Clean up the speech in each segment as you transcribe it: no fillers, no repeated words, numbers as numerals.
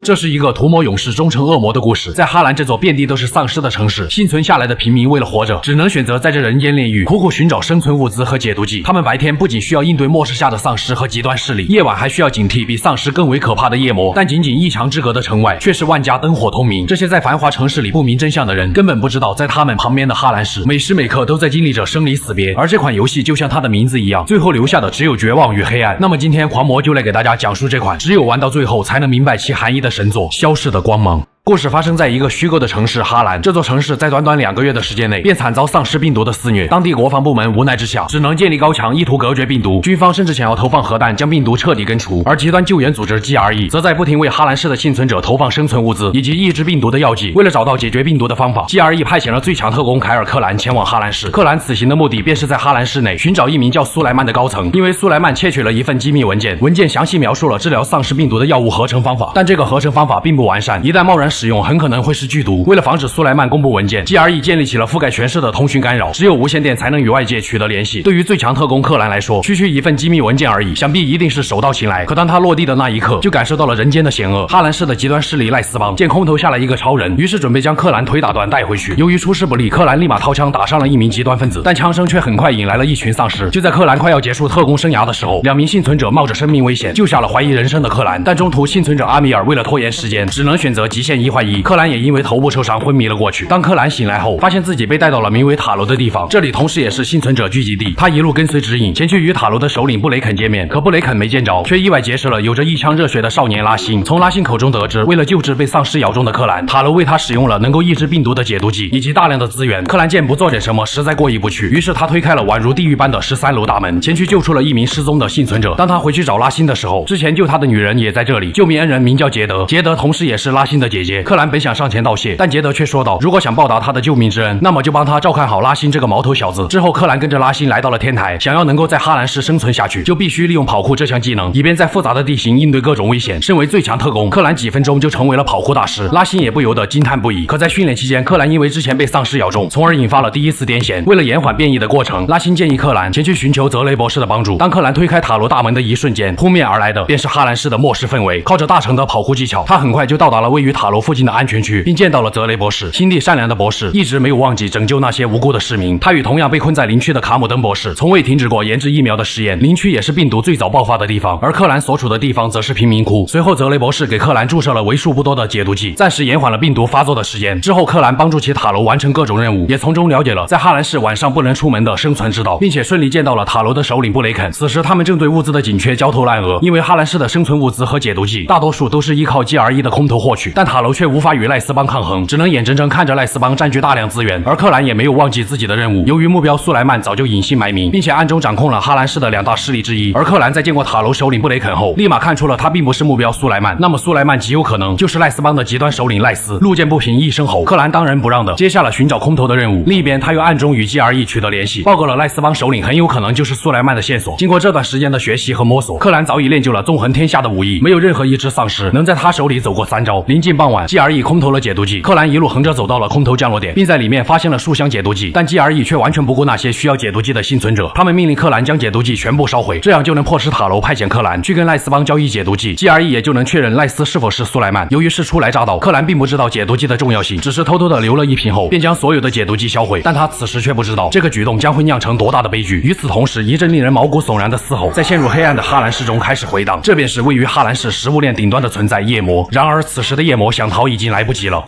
这是一个屠魔勇士终成恶魔的故事。在哈兰这座遍地都是丧尸的城市，幸存下来的平民为了活着，只能选择在这人间炼狱，苦苦寻找生存物资和解毒剂。他们白天不仅需要应对末世下的丧尸和极端势力，夜晚还需要警惕比丧尸更为可怕的夜魔。但仅仅一墙之隔的城外，却是万家灯火通明。这些在繁华城市里不明真相的人，根本不知道在他们旁边的哈兰市，每时每刻都在经历着生离死别。而这款游戏就像它的名字一样，最后留下的只有绝望与黑暗。那么今天狂魔就来给大家讲述这款只有玩到最后才能明白其含义的神作《消逝的光芒》。故事发生在一个虚构的城市哈兰，这座城市在短短2个月的时间内便惨遭丧尸病毒的肆虐，当地国防部门无奈之下只能建立高墙，意图隔绝病毒。军方甚至想要投放核弹将病毒彻底根除，而极端救援组织 GRE 则在不停为哈兰市的幸存者投放生存物资以及抑制病毒的药剂。为了找到解决病毒的方法， GRE 派遣了最强特工凯尔·克兰前往哈兰市。克兰此行的目的便是在哈兰市内寻找一名叫苏莱曼的高层，因为苏莱曼窃取了一份机密文件，文件详细描述了治疗丧尸病毒的药物合成方法，但这个合成方法并不完善，一旦贸然使用很可能会是剧毒。为了防止苏莱曼公布文件， GRE 建立起了覆盖全市的通讯干扰，只有无线电才能与外界取得联系。对于最强特工克兰来说，区区一份机密文件而已，想必一定是手到擒来。可当他落地的那一刻，就感受到了人间的险恶。哈兰市的极端势力赖斯邦见空投下来一个超人，于是准备将克兰腿打断带回去。由于出师不利，克兰立马掏枪打伤了一名极端分子，但枪声却很快引来了一群丧尸。就在克兰快要结束特工生涯的时候，2名幸存者冒着生命危险救下了怀疑人生的克兰，但中途幸存者阿米尔为了拖延时间，只能选择极限1换1。克兰也因为头部受伤昏迷了过去。当克兰醒来后，发现自己被带到了名为塔楼的地方，这里同时也是幸存者聚集地。他一路跟随指引前去与塔楼的首领布雷肯见面，可布雷肯没见着，却意外结识了有着一腔热血的少年拉辛。从拉辛口中得知，为了救治被丧尸咬中的克兰，塔楼为他使用了能够抑制病毒的解毒剂以及大量的资源。克兰见不做点什么实在过意不去，于是他推开了宛如地狱般的13楼大门，前去救出了一名失踪的幸存者。当他回去找拉辛的时候，之前救他的女人也在这里，救命恩人名叫杰德，杰德同时也是拉辛的姐姐。克兰本想上前道谢，但杰德却说道，如果想报答他的救命之恩，那么就帮他照看好拉辛这个毛头小子。之后克兰跟着拉辛来到了天台，想要能够在哈兰市生存下去，就必须利用跑酷这项技能，以便在复杂的地形应对各种危险。身为最强特工，克兰几分钟就成为了跑酷大师，拉辛也不由得惊叹不已。可在训练期间，克兰因为之前被丧尸咬中，从而引发了第一次癫痫。为了延缓变异的过程，拉辛建议克兰前去寻求泽雷博士的帮助。当克兰推开塔楼大门的一瞬间，扑面而来的便是哈兰市的末世氛围。靠着大成的跑酷技巧，他很快就到达了位于塔楼附近的安全区，并见到了泽雷博士。心地善良的博士一直没有忘记拯救那些无辜的市民。他与同样被困在林区的卡姆登博士从未停止过研制疫苗的实验。林区也是病毒最早爆发的地方，而克兰所处的地方则是贫民窟。随后泽雷博士给克兰注射了为数不多的解毒剂，暂时延缓了病毒发作的时间。之后克兰帮助其塔楼完成各种任务，也从中了解了在哈兰市晚上不能出门的生存之道，并且顺利见到了塔楼的首领布雷肯。此时他们正对物资的紧缺焦头烂额，因为哈兰市的生存物资和解毒剂大多数都是依靠 GRE 的空投获取，但塔楼却无法与赖斯邦抗衡，只能眼睁睁看着赖斯邦占据大量资源。而克兰也没有忘记自己的任务，由于目标苏莱曼早就隐姓埋名，并且暗中掌控了哈兰市的2大势力之一，而克兰在见过塔楼首领布雷肯后，立马看出了他并不是目标苏莱曼，那么苏莱曼极有可能就是赖斯邦的极端首领赖斯。路见不平一声吼，克兰当仁不让的接下了寻找空投的任务。另一边，他又暗中与 GRE 取得联系，报告了赖斯邦首领很有可能就是苏莱曼的线索。经过这段时间的学习和摸索，克兰早已练就了纵横天下的武艺，没有任何一只丧尸能在他手里走过3招。临近傍晚， GRE 空投了解毒剂，克兰一路横着走到了空投降落点，并在里面发现了数箱解毒剂，但 GRE 却完全不顾那些需要解毒剂的幸存者，他们命令克兰将解毒剂全部烧毁，这样就能迫使塔楼派遣克兰去跟赖斯邦交易解毒剂， GRE 也就能确认赖斯是否是苏莱曼。由于是初来乍到，克兰并不知道解毒剂的重要性，只是偷偷的留了一瓶后便将所有的解毒剂销毁，但他此时却不知道这个举动将会酿成多大的悲剧。与此同时，一阵令人毛骨悚然的嘶吼在陷入黑暗的哈兰市中开始回荡，这便是位于哈兰市食物链顶端的存在夜魔。然而此时的夜魔想逃已经来不及了。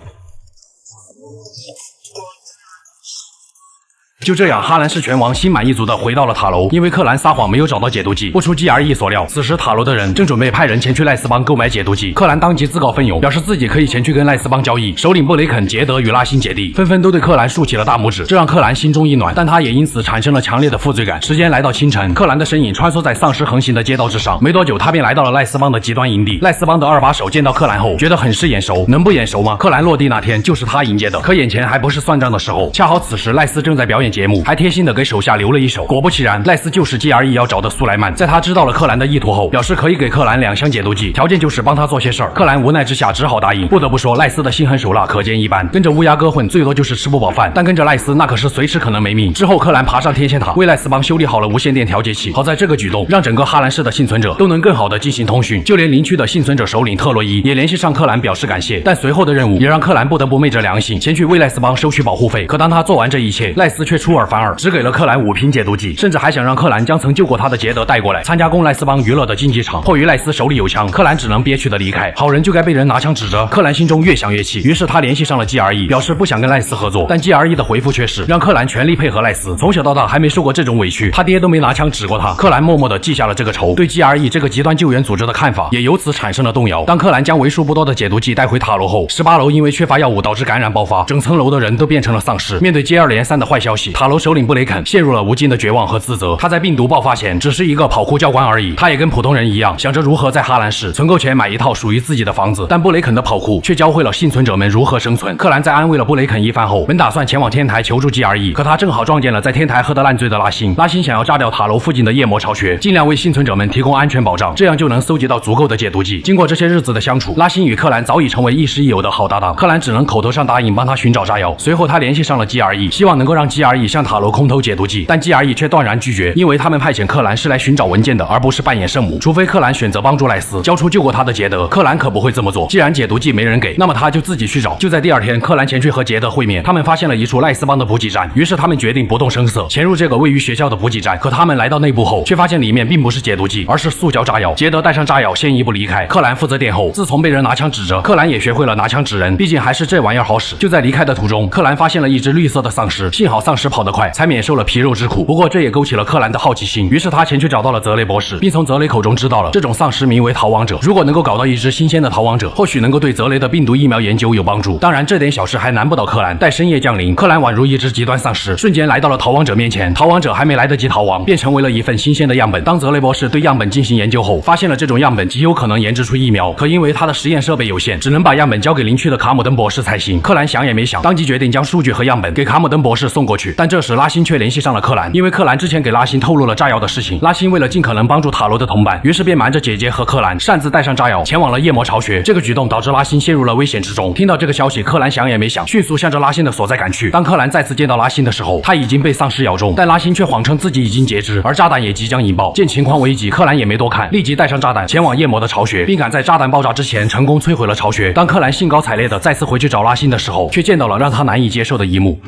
就这样，哈兰市拳王心满意足地回到了塔楼，因为克兰撒谎没有找到解毒剂。不出 GRE 所料，此时塔楼的人正准备派人前去赖斯邦购买解毒剂。克兰当即自告奋勇，表示自己可以前去跟赖斯邦交易。首领布雷肯、杰德与拉辛姐弟纷纷都对克兰竖起了大拇指，这让克兰心中一暖，但他也因此产生了强烈的负罪感。时间来到清晨，克兰的身影穿梭在丧尸横行的街道之上，没多久他便来到了赖斯邦的极端营地。赖斯邦的2把手见到克兰后，觉得很是眼熟，能不眼熟吗？克兰落地那天就是他迎接的，可眼前还不是算账的时候。恰好此时赖斯正在表演节目，还贴心的给手下留了一手。果不其然，赖斯就是 GRE 要找的苏莱曼。在他知道了克兰的意图后，表示可以给克兰2箱解毒剂，条件就是帮他做些事儿。克兰无奈之下只好答应。不得不说，赖斯的心狠手辣可见一斑。跟着乌鸦哥混，最多就是吃不饱饭，但跟着赖斯那可是随时可能没命。之后，克兰爬上天线塔，为赖斯帮修理好了无线电调节器。好在这个举动让整个哈兰市的幸存者都能更好的进行通讯，就连邻区的幸存者首领特洛伊也联系上克兰表示感谢。但随后的任务也让克兰不得不昧着良心前去为赖斯帮收取保护费。可当他做完这一切，赖斯却出尔反尔，只给了克兰5瓶解毒剂，甚至还想让克兰将曾救过他的杰德带过来参加供赖斯帮娱乐的竞技场。迫于赖斯手里有枪，克兰只能憋屈的离开。好人就该被人拿枪指着，克兰心中越想越气，于是他联系上了 GRE， 表示不想跟赖斯合作。但 GRE 的回复却是让克兰全力配合赖斯。从小到大还没受过这种委屈，他爹都没拿枪指过他。克兰默默地记下了这个仇，对 GRE 这个极端救援组织的看法也由此产生了动摇。当克兰将为数不多的解毒剂带回塔楼后，18楼因为缺乏药物导致感染爆发，整层楼的人都变成了丧尸。面对接二连三的坏消息，塔楼首领布雷肯陷入了无尽的绝望和自责。他在病毒爆发前只是一个跑酷教官而已，他也跟普通人一样，想着如何在哈兰市存够钱买一套属于自己的房子。但布雷肯的跑酷却教会了幸存者们如何生存。克兰在安慰了布雷肯一番后，本打算前往天台求助 GRE， 可他正好撞见了在天台喝得烂醉的拉辛。拉辛想要炸掉塔楼附近的夜魔巢穴，尽量为幸存者们提供安全保障，这样就能搜集到足够的解毒剂。经过这些日子的相处，拉辛与克兰早已成为亦师亦友的好搭档。克兰只能口头上答应帮他寻找炸药，随后他联系上了 GRE， 希望能够让 GRE 向塔楼空投解毒剂，但 GRE 却断然拒绝，因为他们派遣克兰是来寻找文件的，而不是扮演圣母。除非克兰选择帮助赖斯交出救过他的杰德，克兰可不会这么做。既然解毒剂没人给，那么他就自己去找。就在第二天，克兰前去和杰德会面，他们发现了一处赖斯帮的补给站，于是他们决定不动声色潜入这个位于学校的补给站。可他们来到内部后，却发现里面并不是解毒剂，而是塑胶炸药。杰德带上炸药先一步离开，克兰负责殿后。自从被人拿枪指着，克兰也学会了拿枪指人，毕竟还是这玩意儿好使。就在离开的途中，克兰发现了一只绿色的丧尸，幸好丧尸跑得快，才免受了皮肉之苦。不过这也勾起了克兰的好奇心，于是他前去找到了泽雷博士，并从泽雷口中知道了这种丧尸名为逃亡者。如果能够搞到一只新鲜的逃亡者，或许能够对泽雷的病毒疫苗研究有帮助。当然，这点小事还难不倒克兰。待深夜降临，克兰宛如一只极端丧尸，瞬间来到了逃亡者面前。逃亡者还没来得及逃亡，便成为了一份新鲜的样本。当泽雷博士对样本进行研究后，发现了这种样本极有可能研制出疫苗，可因为他的实验设备有限，只能把样本交给邻区的卡姆登博士才行。克兰想也没想，当即决定将数据和样本给卡姆登博士送过去。但这时拉辛却联系上了克兰，因为克兰之前给拉辛透露了炸药的事情。拉辛为了尽可能帮助塔罗的同伴，于是便瞒着姐姐和克兰擅自带上炸药前往了夜魔巢穴。这个举动导致拉辛陷入了危险之中。听到这个消息，克兰想也没想，迅速向着拉辛的所在赶去。当克兰再次见到拉辛的时候，他已经被丧尸咬中，但拉辛却谎称自己已经截肢，而炸弹也即将引爆。见情况危急，克兰也没多看，立即带上炸弹前往夜魔的巢穴，并赶在炸弹爆炸之前成功摧毁了巢穴。当克兰兴高采烈的再次回去找拉辛的时候，却见到了让他难以接受的一幕。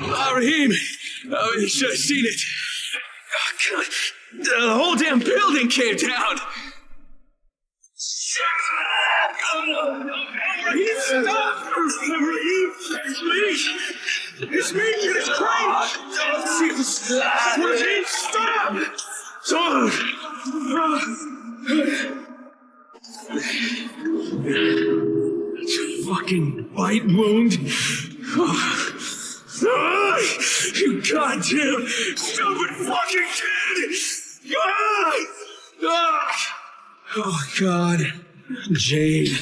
You should have seen it. Oh, God. The whole damn building came down. Stop! It's me! It's Christ! Stop! Fucking bite wound. You goddamn stupid fucking kid! Oh God, Jade.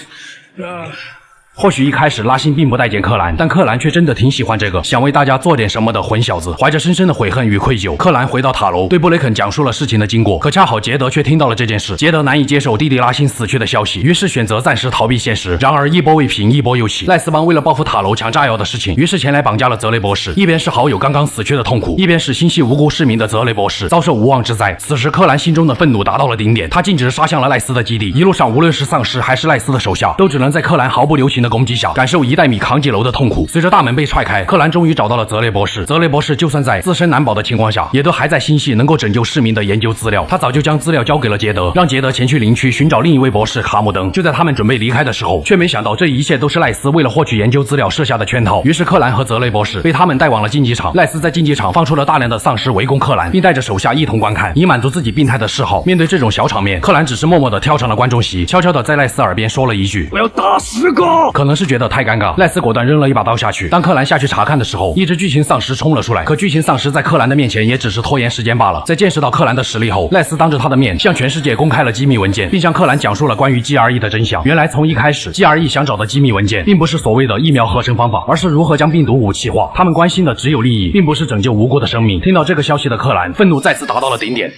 或许一开始拉辛并不待见克兰，但克兰却真的挺喜欢这个想为大家做点什么的混小子。怀着深深的悔恨与愧疚，克兰回到塔楼，对布雷肯讲述了事情的经过。可恰好杰德却听到了这件事，杰德难以接受弟弟拉辛死去的消息，于是选择暂时逃避现实。然而一波未平，一波又起。赖斯邦为了报复塔楼抢炸药的事情，于是前来绑架了泽雷博士。一边是好友刚刚死去的痛苦，一边是心系无辜市民的泽雷博士遭受无妄之灾。此时克兰心中的愤怒达到了顶点，他径直杀向了赖斯的基地。一路上无论是丧尸还是赖斯的手下，都只能在克兰毫不留情的攻击下感受1袋米扛几楼的痛苦。随着大门被踹开，克兰终于找到了泽雷博士。泽雷博士就算在自身难保的情况下，也都还在心系能够拯救市民的研究资料。他早就将资料交给了杰德，让杰德前去邻区寻找另一位博士卡姆登。就在他们准备离开的时候，却没想到这一切都是赖斯为了获取研究资料设下的圈套。于是克兰和泽雷博士被他们带往了竞技场。赖斯在竞技场放出了大量的丧尸围攻克兰，并带着手下一同观看，以满足自己病态的嗜好。面对这种小场面，克兰只是默默地跳上了观众席，悄悄地在赖斯耳边说了一句：“我要打10个。”可能是觉得太尴尬，赖斯果断扔了一把刀下去。当克兰下去查看的时候，一只巨型丧尸冲了出来，可巨型丧尸在克兰的面前也只是拖延时间罢了。在见识到克兰的实力后，赖斯当着他的面向全世界公开了机密文件，并向克兰讲述了关于 GRE 的真相。原来从一开始 ，GRE 想找的机密文件并不是所谓的疫苗合成方法，而是如何将病毒武器化。他们关心的只有利益，并不是拯救无辜的生命。听到这个消息的克兰，愤怒再次达到了顶点。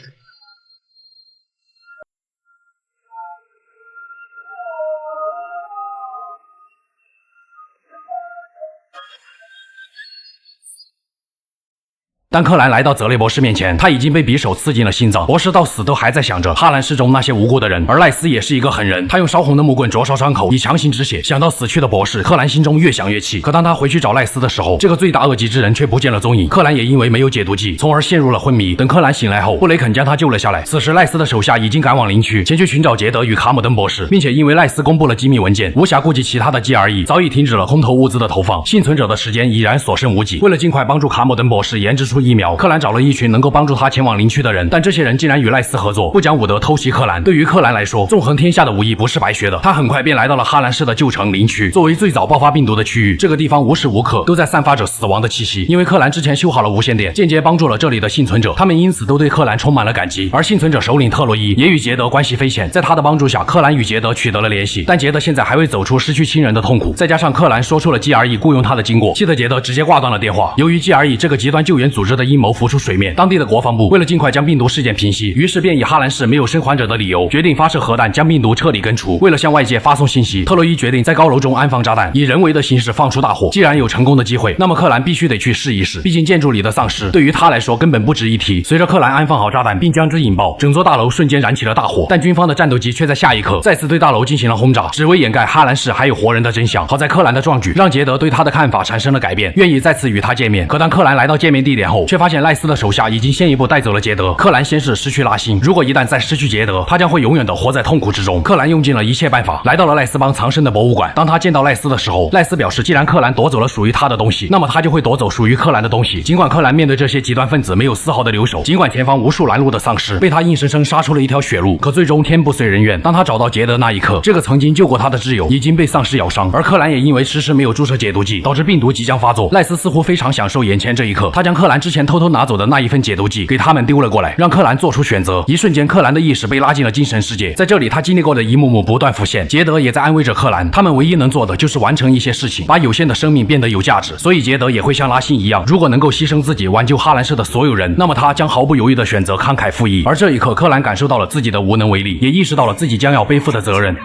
当克兰来到泽雷博士面前，他已经被匕首刺进了心脏。博士到死都还在想着哈兰市中那些无辜的人，而赖斯也是一个狠人，他用烧红的木棍灼烧伤口，以强行止血。想到死去的博士，克兰心中越想越气。可当他回去找赖斯的时候，这个罪大恶极之人却不见了踪影。克兰也因为没有解毒剂，从而陷入了昏迷。等克兰醒来后，布雷肯将他救了下来。此时赖斯的手下已经赶往林区，前去寻找杰德与卡姆登博士，并且因为赖斯公布了机密文件，无暇顾及其他的 GRE， 早已停止了空投物资的投放，幸存者的时间已然所剩无几。为了尽快帮助卡姆登博士研制出疫苗，克兰找了一群能够帮助他前往林区的人，但这些人竟然与赖斯合作，不讲武德偷袭克兰。对于克兰来说，纵横天下的武艺不是白学的，他很快便来到了哈兰市的旧城林区。作为最早爆发病毒的区域，这个地方无时无刻都在散发着死亡的气息。因为克兰之前修好了无线电，间接帮助了这里的幸存者，他们因此都对克兰充满了感激。而幸存者首领特洛伊也与杰德关系匪浅，在他的帮助下，克兰与杰德取得了联系。但杰德现在还未走出失去亲人的痛苦，再加上克兰说出了 GRE 雇佣他的经过，气得杰德直接挂断了电话。由于 GRE 这个极端救援组织的阴谋浮出水面，当地的国防部为了尽快将病毒事件平息，于是便以哈兰市没有生还者的理由，决定发射核弹将病毒彻底根除。为了向外界发送信息，特洛伊决定在高楼中安放炸弹，以人为的形式放出大火。既然有成功的机会，那么克兰必须得去试一试，毕竟建筑里的丧尸对于他来说根本不值一提。随着克兰安放好炸弹并将之引爆，整座大楼瞬间燃起了大火，但军方的战斗机却在下一刻再次对大楼进行了轰炸，只为掩盖哈兰市还有活人的真相。好在克兰的壮举让杰德对他的看法产生了改变，愿意再次与他见面。可当克兰来到见面地点后，却发现赖斯的手下已经先一步带走了杰德。克兰先是失去拉辛，如果一旦再失去杰德，他将会永远的活在痛苦之中。克兰用尽了一切办法，来到了赖斯帮藏身的博物馆。当他见到赖斯的时候，赖斯表示，既然克兰夺走了属于他的东西，那么他就会夺走属于克兰的东西。尽管克兰面对这些极端分子没有丝毫的留手，尽管前方无数拦路的丧尸被他硬生生杀出了一条血路，可最终天不遂人愿。当他找到杰德那一刻，这个曾经救过他的挚友已经被丧尸咬伤，而克兰也因为迟迟没有注射解毒剂，导致病毒即将发作。赖斯似乎非常享受眼前这一刻，他将克兰之前偷偷拿走的那一份解毒剂给他们丢了过来，让克兰做出选择。一瞬间，克兰的意识被拉进了精神世界，在这里他经历过的一幕幕不断浮现。杰德也在安慰着克兰，他们唯一能做的就是完成一些事情，把有限的生命变得有价值。所以杰德也会像拉辛一样，如果能够牺牲自己挽救哈兰市的所有人，那么他将毫不犹豫地选择慷慨赴义。而这一刻，克兰感受到了自己的无能为力，也意识到了自己将要背负的责任。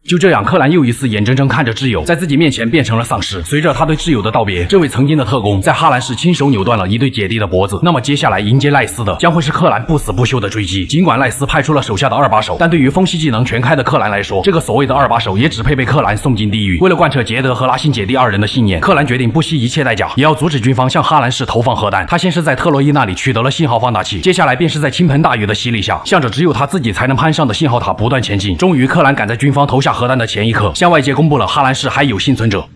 就这样，克兰又一次眼睁睁看着挚友在自己面前变成了丧尸。随着他对挚友的道别，这位曾经的特工在哈兰市亲手扭断了一对姐弟的脖子。那么接下来迎接赖斯的将会是克兰不死不休的追击。尽管赖斯派出了手下的二把手，但对于风系技能全开的克兰来说，这个所谓的二把手也只配被克兰送进地狱。为了贯彻杰德和拉辛姐弟二人的信念，克兰决定不惜一切代价，也要阻止军方向哈兰市投放核弹。他先是在特洛伊那里取得了信号放大器，接下来便是在倾盆大雨的洗礼下，向着只有他自己才能攀上的信号塔不断前进。终于，克兰赶在军方投下核弹的前一刻，向外界公布了哈兰市还有幸存者。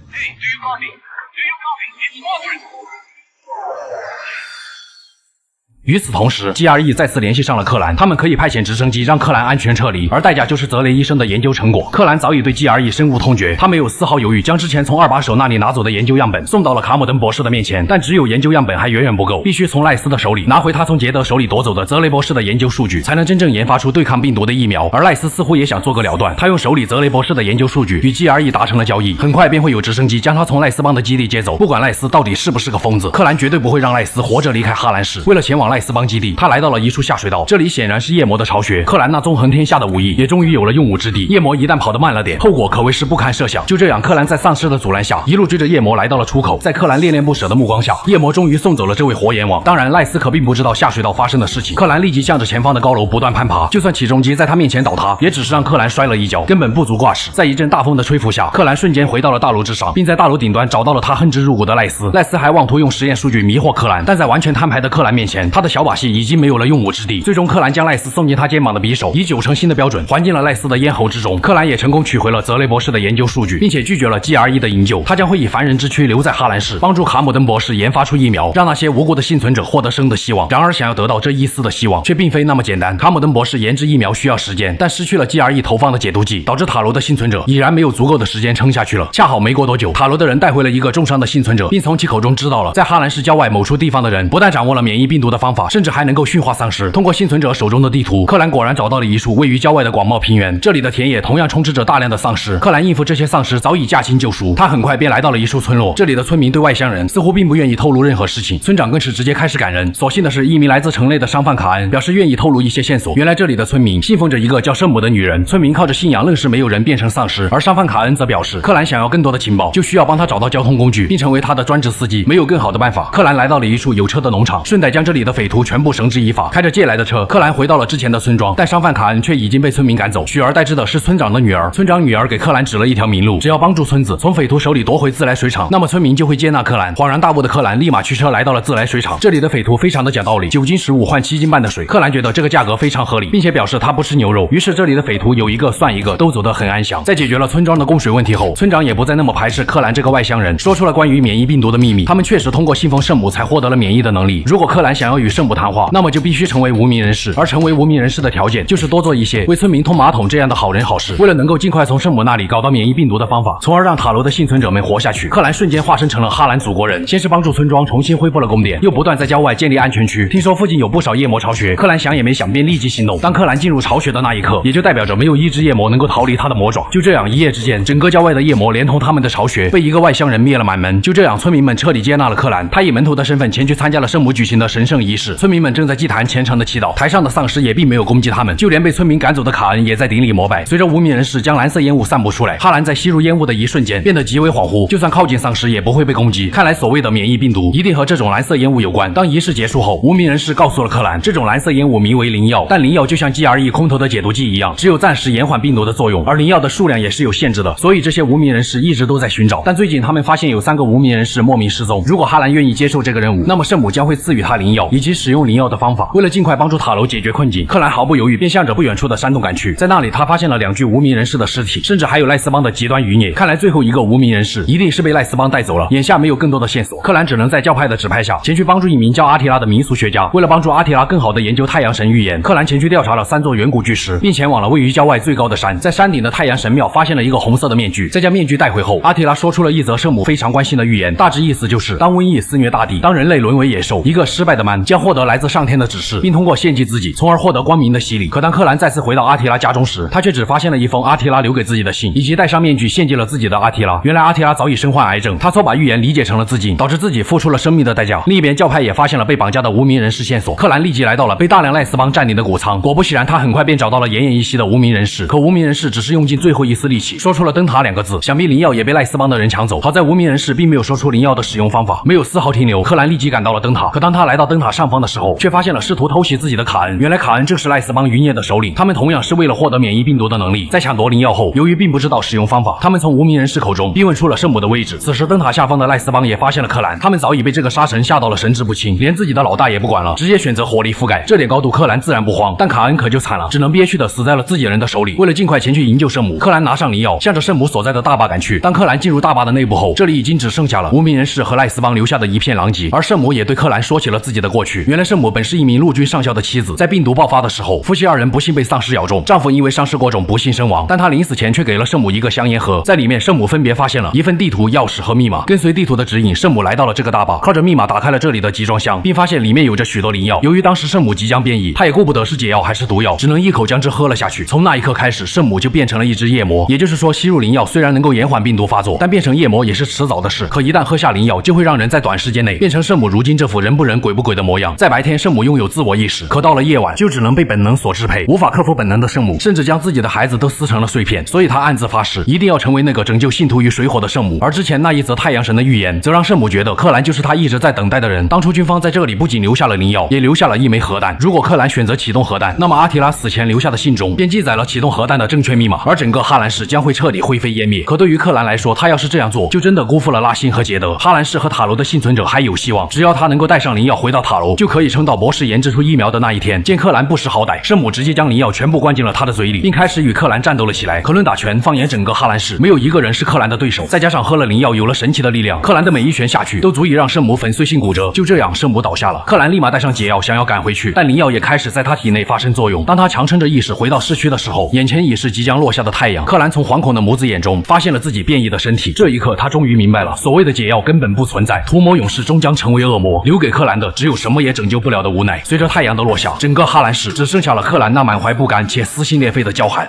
与此同时 ，GRE 再次联系上了克兰，他们可以派遣直升机让克兰安全撤离，而代价就是泽雷医生的研究成果。克兰早已对 GRE 深恶痛绝，他没有丝毫犹豫，将之前从二把手那里拿走的研究样本送到了卡姆登博士的面前。但只有研究样本还远远不够，必须从赖斯的手里拿回他从杰德手里夺走的泽雷博士的研究数据，才能真正研发出对抗病毒的疫苗。而赖斯似乎也想做个了断，他用手里泽雷博士的研究数据与 GRE 达成了交易，很快便会有直升机将他从赖斯邦的基地接走。不管赖斯到底是不是个疯子，克兰绝对不会让赖斯活着离开哈兰市。为了前往赖斯邦基地，他来到了一处下水道，这里显然是夜魔的巢穴。克兰那纵横天下的武艺也终于有了用武之地。夜魔一旦跑得慢了点，后果可谓是不堪设想。就这样，克兰在丧尸的阻拦下，一路追着夜魔来到了出口。在克兰恋恋不舍的目光下，夜魔终于送走了这位活阎王。当然，赖斯可并不知道下水道发生的事情。克兰立即向着前方的高楼不断攀爬，就算起重机在他面前倒塌，也只是让克兰摔了一跤，根本不足挂齿。在一阵大风的吹拂下，克兰瞬间回到了大楼之上，并在大楼顶端找到了他恨之入骨的赖斯。赖斯还妄图用实验数据迷惑克兰，但在完全摊牌的克兰面前，他的的小把戏已经没有了用武之地。最终，克兰将赖斯送进他肩膀的匕首，以9成新的标准还进了赖斯的咽喉之中。克兰也成功取回了泽雷博士的研究数据，并且拒绝了 GRE 的营救。他将会以凡人之躯留在哈兰市，帮助卡姆登博士研发出疫苗，让那些无辜的幸存者获得生的希望。然而，想要得到这一丝的希望，却并非那么简单。卡姆登博士研制疫苗需要时间，但失去了 GRE 投放的解毒剂，导致塔罗的幸存者已然没有足够的时间撑下去了。恰好没过多久，塔罗的人带回了一个重伤的幸存者，并从其口中知道了在哈兰市郊外某处地方的人不但掌握了免疫病毒的方法，甚至还能够驯化丧尸。通过幸存者手中的地图，克兰果然找到了一处位于郊外的广袤平原，这里的田野同样充斥着大量的丧尸。克兰应付这些丧尸早已驾轻就熟，他很快便来到了一处村落。这里的村民对外乡人似乎并不愿意透露任何事情，村长更是直接开始赶人。所幸的是，一名来自城内的商贩卡恩表示愿意透露一些线索。原来这里的村民信奉着一个叫圣母的女人，村民靠着信仰愣是没有人变成丧尸。而商贩卡恩则表示，克兰想要更多的情报，就需要帮他找到交通工具，并成为他的专职司机。没有更好的办法，克兰来到了一处有车的农场，顺带将这里的匪徒全部绳之以法。开着借来的车，克兰回到了之前的村庄，但商贩卡恩却已经被村民赶走，取而代之的是村长的女儿。村长女儿给克兰指了一条明路，只要帮助村子从匪徒手里夺回自来水厂，那么村民就会接纳克兰。恍然大悟的克兰立马驱车来到了自来水厂。这里的匪徒非常的讲道理，9斤15换7斤半的水，克兰觉得这个价格非常合理，并且表示他不吃牛肉。于是这里的匪徒有一个算一个，都走得很安详。在解决了村庄的供水问题后，村长也不再那么排斥克兰这个外乡人，说出了关于免疫病毒的秘密。他们确实通过信奉圣母才获得了免疫的能力。如果克兰想要与圣母谈话，那么就必须成为无名人士，而成为无名人士的条件就是多做一些为村民通马桶这样的好人好事。为了能够尽快从圣母那里搞到免疫病毒的方法，从而让塔罗的幸存者们活下去，克兰瞬间化身成了哈兰祖国人。先是帮助村庄重新恢复了供电，又不断在郊外建立安全区。听说附近有不少夜魔巢穴，克兰想也没想便立即行动。当克兰进入巢穴的那一刻，也就代表着没有一只夜魔能够逃离他的魔爪。就这样，一夜之间，整个郊外的夜魔连同他们的巢穴被一个外乡人灭了满门。就这样，村民们彻底接纳了克兰，他以门徒的身份前去参加了圣母举行的神圣仪式。村民们正在祭坛虔诚的祈祷，台上的丧尸也并没有攻击他们，就连被村民赶走的卡恩也在顶礼膜拜。随着无名人士将蓝色烟雾散布出来，哈兰在吸入烟雾的一瞬间变得极为恍惚，就算靠近丧尸也不会被攻击。看来所谓的免疫病毒一定和这种蓝色烟雾有关。当仪式结束后，无名人士告诉了克兰，这种蓝色烟雾名为灵药，但灵药就像 GRE 空投的解毒剂一样，只有暂时延缓病毒的作用，而灵药的数量也是有限制的，所以这些无名人士一直都在寻找。但最近他们发现有3个无名人士莫名失踪，如果哈兰愿意接受这个任务，那么圣母将会赐予他灵药以及使用灵药的方法。为了尽快帮助塔楼解决困境，克兰毫不犹豫便向着不远处的山洞赶去。在那里，他发现了2具无名人士的尸体，甚至还有赖斯邦的极端余孽。看来最后一个无名人士一定是被赖斯邦带走了。眼下没有更多的线索，克兰只能在教派的指派下前去帮助一名叫阿提拉的民俗学家。为了帮助阿提拉更好的研究太阳神预言，克兰前去调查了3座远古巨石，并前往了位于郊外最高的山。在山顶的太阳神庙发现了一个红色的面具，在将面具带回后，阿提拉说出了一则圣母非常关心的预言，大致意思就是当瘟疫肆虐大地，当人类沦为野兽，一个失败的曼将获得来自上天的指示，并通过献祭自己，从而获得光明的洗礼。可当克兰再次回到阿提拉家中时，他却只发现了一封阿提拉留给自己的信，以及戴上面具献祭了自己的阿提拉。原来阿提拉早已身患癌症，他错把预言理解成了自尽，导致自己付出了生命的代价。另一边，教派也发现了被绑架的无名人士线索，克兰立即来到了被大量赖斯邦占领的谷仓。果不其然，他很快便找到了奄奄一息的无名人士。可无名人士只是用尽最后一丝力气，说出了灯塔2个字，想必灵药也被赖斯邦的人抢走。好在无名人士并没有说出灵药的使用方法，没有丝毫停留。克兰立即赶到了灯塔，可当他来到灯塔上方的时候，却发现了试图偷袭自己的卡恩。原来卡恩正是赖斯邦余孽的首领，他们同样是为了获得免疫病毒的能力。在抢夺灵药后，由于并不知道使用方法，他们从无名人士口中逼问出了圣母的位置。此时灯塔下方的赖斯邦也发现了克兰，他们早已被这个杀神吓到了神志不清，连自己的老大也不管了，直接选择火力覆盖。这点高度克兰自然不慌，但卡恩可就惨了，只能憋屈的死在了自己人的手里。为了尽快前去营救圣母，克兰拿上灵药，向着圣母所在的大坝赶去。当克兰进入大坝的内部后，这里已经只剩下了无名人士和赖斯邦留下的一片狼藉。而圣母也对克兰说起了自己的过去。原来圣母本是一名陆军上校的妻子，在病毒爆发的时候，夫妻2人不幸被丧尸咬中，丈夫因为伤势过重不幸身亡。但他临死前却给了圣母一个香烟盒，在里面圣母分别发现了一份地图、钥匙和密码。跟随地图的指引，圣母来到了这个大坝，靠着密码打开了这里的集装箱，并发现里面有着许多灵药。由于当时圣母即将变异，她也顾不得是解药还是毒药，只能一口将之喝了下去。从那一刻开始，圣母就变成了一只夜魔。也就是说，吸入灵药虽然能够延缓病毒发作，但变成夜魔也是迟早的事。可一旦喝下灵药，就会让人在短时间内变成圣母如今这副人不人鬼不鬼的模样。在白天，圣母拥有自我意识，可到了夜晚，就只能被本能所支配。无法克服本能的圣母，甚至将自己的孩子都撕成了碎片。所以她暗自发誓，一定要成为那个拯救信徒于水火的圣母。而之前那一则太阳神的预言，则让圣母觉得克兰就是她一直在等待的人。当初军方在这里不仅留下了灵药，也留下了一枚核弹。如果克兰选择启动核弹，那么阿提拉死前留下的信中便记载了启动核弹的正确密码，而整个哈兰市将会彻底灰飞烟灭。可对于克兰来说，他要是这样做，就真的辜负了拉辛和杰德。哈兰市和塔罗的幸存者还有希望，只要他能够带上灵药回到塔罗，头，就可以撑到博士研制出疫苗的那一天。见克兰不识好歹，圣母直接将灵药全部灌进了他的嘴里，并开始与克兰战斗了起来。克伦打拳，放眼整个哈兰市，没有一个人是克兰的对手。再加上喝了灵药，有了神奇的力量，克兰的每一拳下去都足以让圣母粉碎性骨折。就这样，圣母倒下了。克兰立马带上解药，想要赶回去，但灵药也开始在他体内发生作用。当他强撑着意识回到市区的时候，眼前已是即将落下的太阳。克兰从惶恐的母子眼中发现了自己变异的身体。这一刻，他终于明白了，所谓的解药根本不存在，屠魔勇士终将成为恶魔，留给克兰的只有什么也拯救不了的无奈。随着太阳的落下，整个哈兰市只剩下了克兰那满怀不甘且撕心裂肺的叫喊。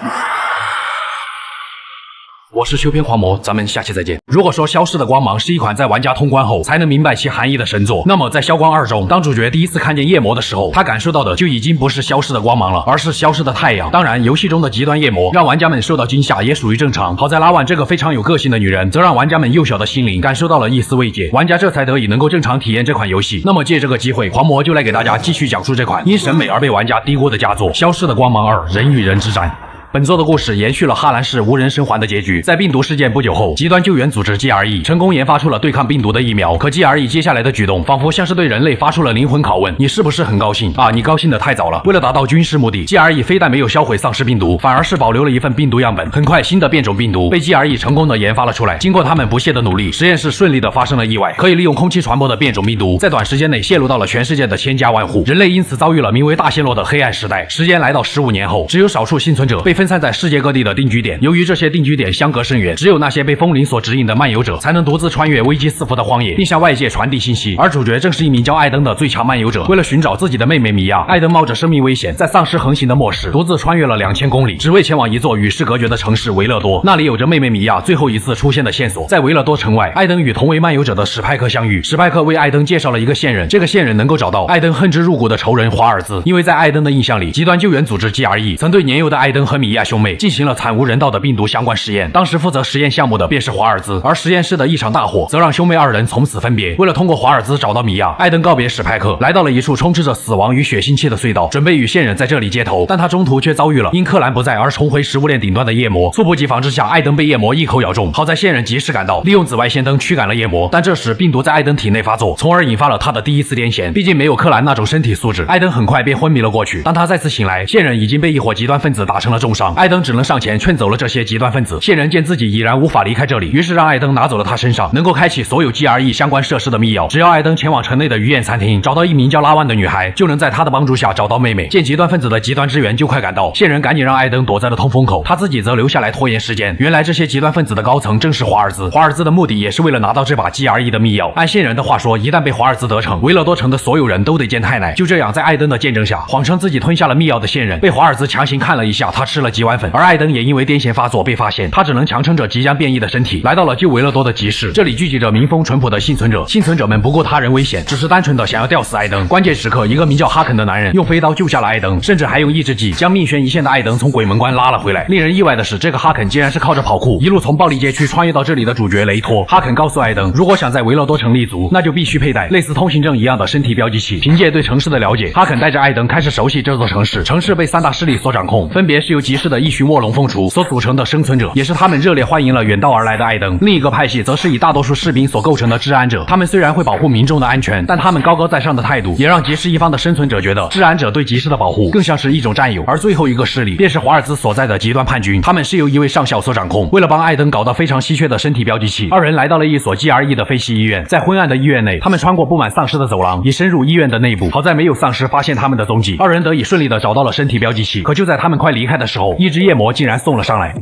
我是修篇狂魔，咱们下期再见。如果说消失的光芒是一款在玩家通关后才能明白其含义的神作，那么在消光2中，当主角第一次看见夜魔的时候，他感受到的就已经不是消失的光芒了，而是消失的太阳。当然，游戏中的极端夜魔让玩家们受到惊吓也属于正常。好在拉万这个非常有个性的女人，则让玩家们幼小的心灵感受到了一丝慰藉，玩家这才得以能够正常体验这款游戏。那么借这个机会，狂魔就来给大家继续讲述这款因审美而被玩家低估的佳作《消失的光芒2：人与人之战》。本作的故事延续了哈兰市无人生还的结局。在病毒事件不久后，极端救援组织 GRE 成功研发出了对抗病毒的疫苗。可 GRE 接下来的举动，仿佛像是对人类发出了灵魂拷问：你是不是很高兴啊？你高兴得太早了。为了达到军事目的 ，GRE 非但没有销毁丧尸病毒，反而是保留了一份病毒样本。很快，新的变种病毒被 GRE 成功的研发了出来。经过他们不懈的努力，实验室顺利的发生了意外。可以利用空气传播的变种病毒，在短时间内泄露到了全世界的千家万户。人类因此遭遇了名为大陷落的黑暗时代。时间来到15年后，只有少数幸存者被分散在世界各地的定居点。由于这些定居点相隔甚远，只有那些被风铃所指引的漫游者才能独自穿越危机四伏的荒野，并向外界传递信息。而主角正是一名叫艾登的最强漫游者。为了寻找自己的妹妹米娅，艾登冒着生命危险，在丧尸横行的末世，独自穿越了2000公里，只为前往一座与世隔绝的城市维勒多。那里有着妹妹米娅最后一次出现的线索。在维勒多城外，艾登与同为漫游者的史派克相遇。史派克为艾登介绍了一个线人，这个线人能够找到艾登恨之入骨的仇人华尔兹。因为在艾登的印象里，极端救援组织 GRE 曾对年幼的艾登和米娅兄妹进行了惨无人道的病毒相关实验。当时负责实验项目的便是华尔兹，而实验室的一场大火则让兄妹二人从此分别。为了通过华尔兹找到米娅，艾登告别史派克，来到了一处充斥着死亡与血腥气的隧道，准备与线人在这里接头。但他中途却遭遇了因克兰不在而重回食物链顶端的夜魔。猝不及防之下，艾登被夜魔一口咬中。好在线人及时赶到，利用紫外线灯驱赶了夜魔。但这时病毒在艾登体内发作，从而引发了他的第一次癫痫。毕竟没有克兰那种身体素质，艾登很快便昏迷了过去。当他再次醒来，线人已经被一伙极端分子打成了重伤。艾登只能上前劝走了这些极端分子。线人见自己已然无法离开这里，于是让艾登拿走了他身上能够开启所有 GRE 相关设施的密钥。只要艾登前往城内的鱼宴餐厅，找到一名叫拉万的女孩，就能在她的帮助下找到妹妹。见极端分子的极端支援就快赶到，线人赶紧让艾登躲在了通风口，他自己则留下来拖延时间。原来这些极端分子的高层正是华尔兹，华尔兹的目的也是为了拿到这把 GRE 的密钥。按线人的话说，一旦被华尔兹得逞，维勒多城的所有人都得见太奶。就这样，在艾登的见证下，谎称自己吞下了密钥的线人被华尔兹强行看了一下，他吃了几碗粉。而艾登也因为癫痫发作被发现，他只能强撑着即将变异的身体，来到了旧维勒多的集市。这里聚集着民风淳朴的幸存者，幸存者们不顾他人危险，只是单纯的想要吊死艾登。关键时刻，一个名叫哈肯的男人用飞刀救下了艾登，甚至还用抑制剂将命悬一线的艾登从鬼门关拉了回来。令人意外的是，这个哈肯竟然是靠着跑酷一路从暴力街区穿越到这里的主角雷托。哈肯告诉艾登，如果想在维勒多城立足，那就必须佩戴类似通行证一样的身体标记器。凭借对城市的了解，哈肯带着艾登开始熟悉这座城市。城市被3大势力所掌控，分别是由集市的一群卧龙凤雏所组成的生存者，也是他们热烈欢迎了远道而来的艾登。另一个派系则是以大多数士兵所构成的治安者，他们虽然会保护民众的安全，但他们高高在上的态度也让集市一方的生存者觉得治安者对集市的保护更像是一种占有。而最后一个势力便是华尔兹所在的极端叛军，他们是由一位上校所掌控。为了帮艾登搞到非常稀缺的身体标记器，二人来到了一所 GRE 的废弃医院。在昏暗的医院内，他们穿过布满丧尸的走廊，以深入医院的内部。好在没有丧尸发现他们的踪迹，二人得以顺利的找到了身体标记器。可就在他们快离开的时候，一只夜魔竟然送了上来。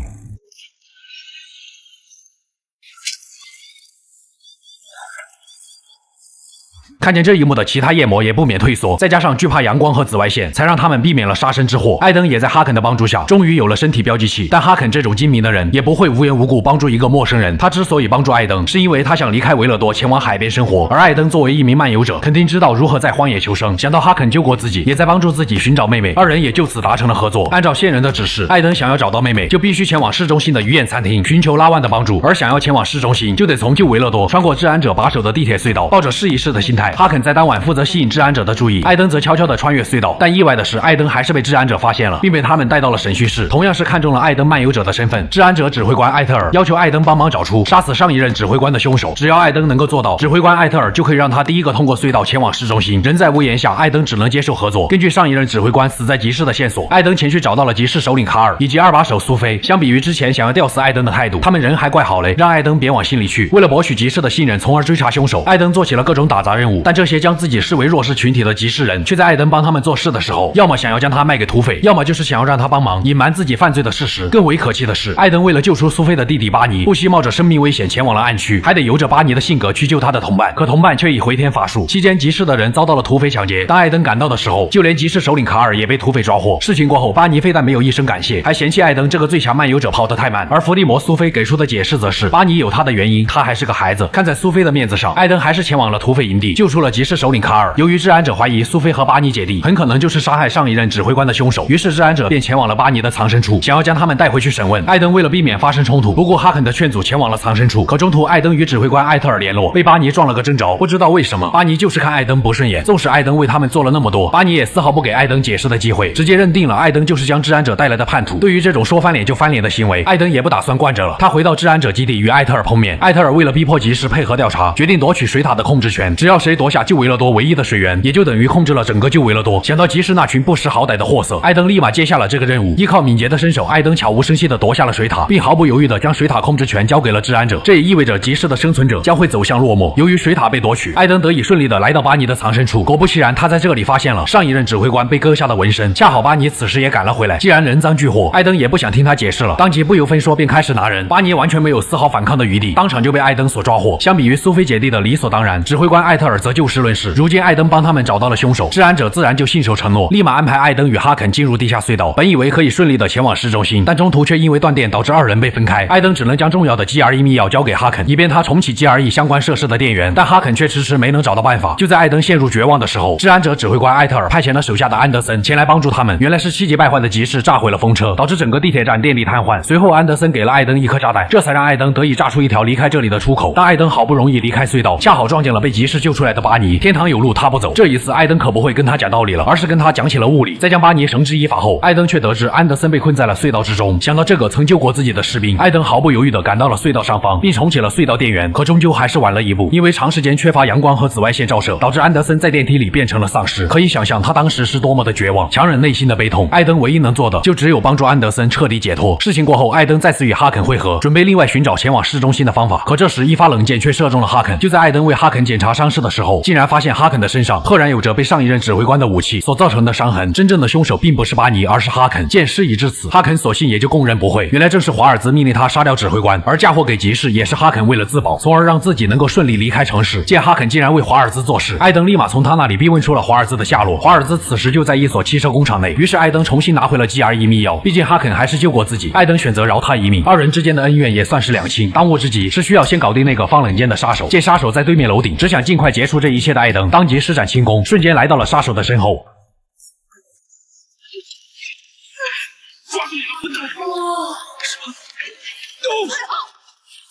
看见这一幕的其他夜魔也不免退缩，再加上惧怕阳光和紫外线，才让他们避免了杀身之祸。艾登也在哈肯的帮助下，终于有了身体标记器。但哈肯这种精明的人，也不会无缘无故帮助一个陌生人。他之所以帮助艾登，是因为他想离开维勒多，前往海边生活。而艾登作为一名漫游者，肯定知道如何在荒野求生。想到哈肯救过自己，也在帮助自己寻找妹妹，二人也就此达成了合作。按照线人的指示，艾登想要找到妹妹，就必须前往市中心的鱼宴餐厅寻求拉万的帮助。而想要前往市中心，就得从旧维勒多穿过治安者把守的地铁隧道，抱着试一试的心态，害。哈肯在当晚负责吸引治安者的注意，艾登则悄悄地穿越隧道。但意外的是，艾登还是被治安者发现了，并被他们带到了审讯室。同样是看中了艾登漫游者的身份，治安者指挥官艾特尔要求艾登帮忙找出杀死上一任指挥官的凶手。只要艾登能够做到，指挥官艾特尔就可以让他第一个通过隧道前往市中心。人在屋檐下，艾登只能接受合作。根据上一任指挥官死在集市的线索，艾登前去找到了集市首领卡尔以及二把手苏菲。相比于之前想要吊死艾登的态度，他们人还怪好嘞，让艾登别往心里去。为了博取集市的信任，从而追查凶手，艾登做起了各种打杂任务。但这些将自己视为弱势群体的集市人，却在艾登帮他们做事的时候，要么想要将他卖给土匪，要么就是想要让他帮忙隐瞒自己犯罪的事实。更为可气的是，艾登为了救出苏菲的弟弟巴尼，不惜冒着生命危险前往了暗区，还得由着巴尼的性格去救他的同伴。可同伴却已回天乏术。期间集市的人遭到了土匪抢劫，当艾登赶到的时候，就连集市首领卡尔也被土匪抓获。事情过后，巴尼非但没有一声感谢，还嫌弃艾登这个最强漫游者跑得太慢。而伏地魔苏菲给出的解释则是，巴尼有他的原因，他还是个孩子。看在苏菲的面子上，艾登还是前往了土匪营地，救出了集市首领卡尔。由于治安者怀疑苏菲和巴尼姐弟很可能就是杀害上一任指挥官的凶手，于是治安者便前往了巴尼的藏身处，想要将他们带回去审问。艾登为了避免发生冲突，不顾哈肯的劝阻前往了藏身处。可中途艾登与指挥官艾特尔联络，被巴尼撞了个正着。不知道为什么，巴尼就是看艾登不顺眼，纵使艾登为他们做了那么多，巴尼也丝毫不给艾登解释的机会，直接认定了艾登就是将治安者带来的叛徒。对于这种说翻脸就翻脸的行为，艾登也不打算惯着了。他回到治安者基地与艾特尔碰面，艾特尔为了逼迫集市配合调查，决定夺取水塔的控制权。只要谁夺下旧维勒多唯一的水源，也就等于控制了整个旧维勒多。想到集市那群不识好歹的货色，艾登立马接下了这个任务。依靠敏捷的身手，艾登悄无声息地夺下了水塔，并毫不犹豫地将水塔控制权交给了治安者。这也意味着集市的生存者将会走向落寞。由于水塔被夺取，艾登得以顺利地来到巴尼的藏身处。果不其然，他在这里发现了上一任指挥官被割下的纹身。恰好巴尼此时也赶了回来。既然人赃俱获，艾登也不想听他解释了，当即不由分说便开始拿人。巴尼完全没有丝毫反抗的余地，当场就被艾登所抓获。相比于苏菲姐弟的理所当然，指挥官艾特尔则就事论事。如今艾登帮他们找到了凶手，治安者自然就信守承诺，立马安排艾登与哈肯进入地下隧道。本以为可以顺利的前往市中心，但中途却因为断电导致二人被分开。艾登只能将重要的 GRE 密钥交给哈肯，以便他重启 GRE 相关设施的电源。但哈肯却迟迟没能找到办法。就在艾登陷入绝望的时候，治安者指挥官艾特尔派遣了手下的安德森前来帮助他们。原来是气急败坏的集市炸毁了风车，导致整个地铁站电力瘫痪。随后安德森给了艾登一颗炸弹，这才让艾登得以炸出一条离开这里的出口。当艾登好不容易离开隧道，恰好撞见了被集市救出来的巴尼。天堂有路他不走，这一次艾登可不会跟他讲道理了，而是跟他讲起了物理。在将巴尼绳之以法后，艾登却得知安德森被困在了隧道之中。想到这个曾救过自己的士兵，艾登毫不犹豫地赶到了隧道上方，并重启了隧道电源。可终究还是晚了一步，因为长时间缺乏阳光和紫外线照射，导致安德森在电梯里变成了丧尸。可以想象他当时是多么的绝望，强忍内心的悲痛。艾登唯一能做的就只有帮助安德森彻底解脱。事情过后，艾登再次与哈肯会合，准备另外寻找前往市中心的方法。可这时一发冷箭却射中了哈肯。就在艾登为哈肯检查伤势的时候，竟然发现哈肯的身上赫然有着被上一任指挥官的武器所造成的伤痕。真正的凶手并不是巴尼，而是哈肯。见事已至此，哈肯索性也就供认不讳。原来正是华尔兹命令他杀掉指挥官，而嫁祸给集市也是哈肯为了自保，从而让自己能够顺利离开城市。见哈肯竟然为华尔兹做事，艾登立马从他那里逼问出了华尔兹的下落。华尔兹此时就在一所汽车工厂内，于是艾登重新拿回了 GRE 密钥。毕竟哈肯还是救过自己，艾登选择饶他一命。二人之间的恩怨也算是两清。当务之急是需要先搞定那个放冷箭的杀手。见杀手在对面楼顶，只想尽快结束这一切的艾登当即施展轻功，瞬间来到了杀手的身后。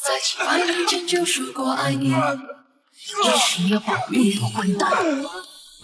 在几百年前就说过爱你，也是要保密的混蛋。